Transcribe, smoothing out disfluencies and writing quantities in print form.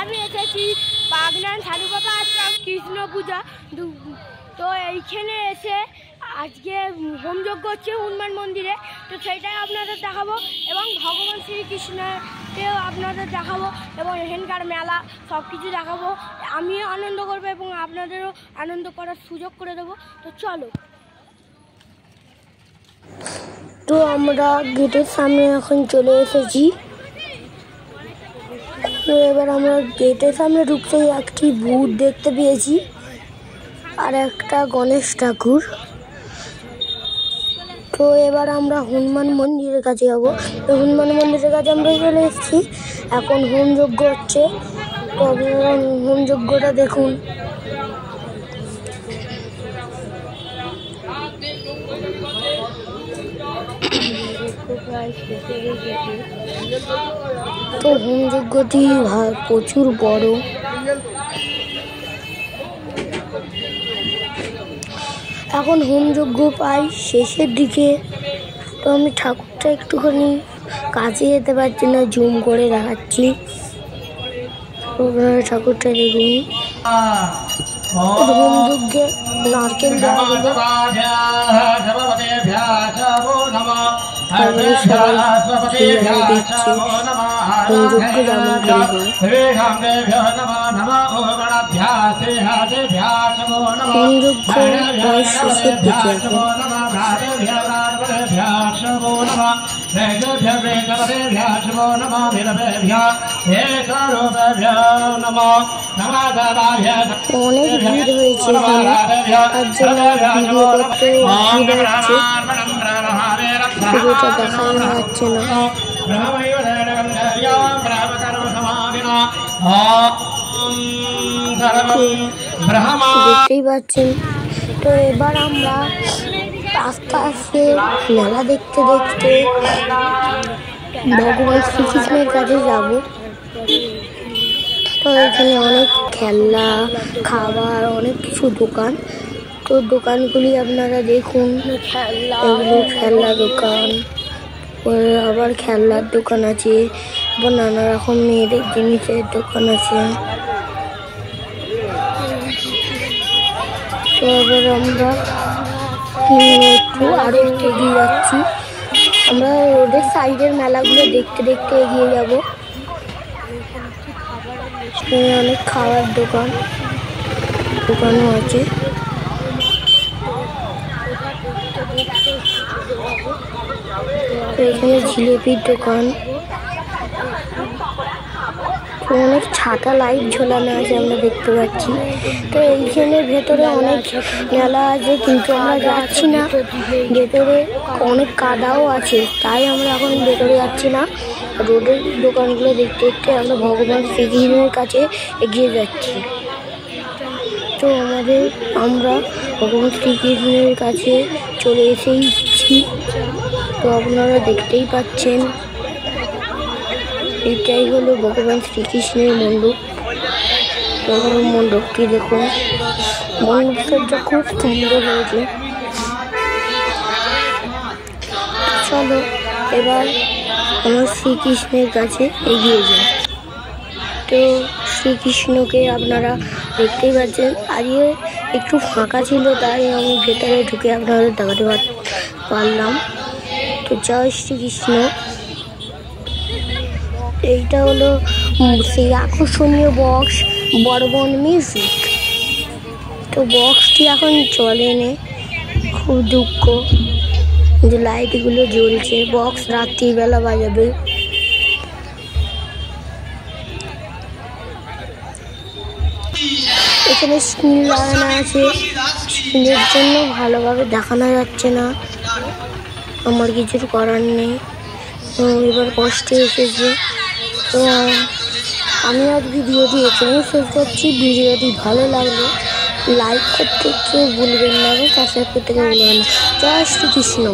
আমি এসেছি বাগনান সাধু বাবা আশ্রম কৃষ্ণ পূজা। তো এইখানে এসে আজকে হোমযজ্ঞ হচ্ছে হনুমান মন্দিরে, তো সেইটাই আপনাদের দেখাবো এবং ভগবান শ্রীকৃষ্ণকেও আপনাদের দেখাবো এবং এখানকার মেলা সব কিছু দেখাবো। আমিও আনন্দ করবো এবং আপনাদেরও আনন্দ করার সুযোগ করে দেবো। তো চলো। তো আমরা গেটের সামনে এখন চলে এসেছি। তো এবার আমরা গেটের সামনে ঢুকতেই একটি ভূত দেখতে পেয়েছি আর একটা গণেশ ঠাকুর। তো এবার আমরা হনুমান মন্দিরের কাছে যাবো। তো হনুমান মন্দিরের কাছে আমরা চলে এসেছি, এখন হোমযজ্ঞ হচ্ছে। তো আপনারা হোমযজ্ঞটা দেখুন। তো হোমযজ্ঞটি প্রচুর বড়। এখন হোমযজ্ঞ প্রায় শেষের দিকে। তো আমি ঠাকুরটা একটুখানি কাছে যেতে পারছি না, জুম করে দেখাচ্ছি। ঠাকুরটা দেখুন। হোমযজ্ঞে নারকেল দেওয়া হলো। দেখছি হোমযজ্ঞ যেমন হোমযজ্ঞ প্রায় শেষের দিকে এখন। অনেক ভিড় হয়েছে এখানে, তার জন্য ভিডিও করতে অসুবিধা হচ্ছে, ভিডিওটা দেখানো যাচ্ছে না। দেখতেই পাচ্ছেন। তো এবার আমরা আস্তে আস্তে মেলা দেখতে দেখতে ভগবান শ্রীকৃষ্ণের কাছে যাব। তো এখানে অনেক খেলনা, খাবার, অনেক কিছু দোকান। তো দোকানগুলি আপনারা দেখুন, এগুলো খেলনা দোকান, আবার খেলনার দোকান আছে, আবার নানা রকম মেয়েদের জিনিসের দোকান আছে। তো এবার আমরা একটু আরো এগিয়ে যাচ্ছি। আমরা রোডের সাইডের মেলাগুলো দেখতে দেখতে এগিয়ে যাব। অনেক খাবার দোকানও আছে। এখানে জিলেপির দোকান, অনেক ছাতা লাইট ঝোলানো আছে আমরা দেখতে পাচ্ছি। তো এইখানে ভেতরে অনেক মেলা আছে, কিন্তু আমরা যাচ্ছি না। ভেতরে অনেক কাদাও আছে, তাই আমরা এখন ভেতরে যাচ্ছি না। রোডের দোকানগুলো দেখতে দেখতে আমরা ভগবান শ্রীকৃষ্ণের কাছে এগিয়ে যাচ্ছি। তো আমরা ভগবান শ্রীকৃষ্ণের কাছে চলে এসেছি। তো আপনারা দেখতেই পাচ্ছেন, এটাই হলো ভগবান শ্রীকৃষ্ণের মণ্ডপ। মণ্ডপটি দেখুন, মণ্ডপটা খুব সুন্দর হয়েছে। চলো এবার আমার শ্রীকৃষ্ণের কাছে এগিয়ে যাই। তো শ্রীকৃষ্ণকে আপনারা দেখতেই পাচ্ছেন। আজকে একটু ফাঁকা ছিল, তাই আমি ভেতরে ঢুকে আপনাদের দেখাতে পারলাম। তো জয় শ্রীকৃষ্ণ। এইটা হলো সেই আকর্ষণীয় বক্স বর্বন মিউজিক। তো বক্সটি এখন চলে না, খুব দুঃখ যে লাইটগুলো জ্বলছে। বক্স রাত্রিবেলা বাজাবে। এখানে স্ক্রিন লাগানো আছে, স্ক্রিনের জন্য ভালোভাবে দেখানো যাচ্ছে না, আমার কিছু করার নেই। তো এবার কষ্টে এসেছে। তো আমি আজ ভিডিওটি এখানে শেষ করছি। ভিডিওটি ভালো লাগলে লাইক করতে কেউ ভুলবেন না, সাবস্ক্রাইব করতে কেউ ভুলবেন না। জয় শ্রীকৃষ্ণ।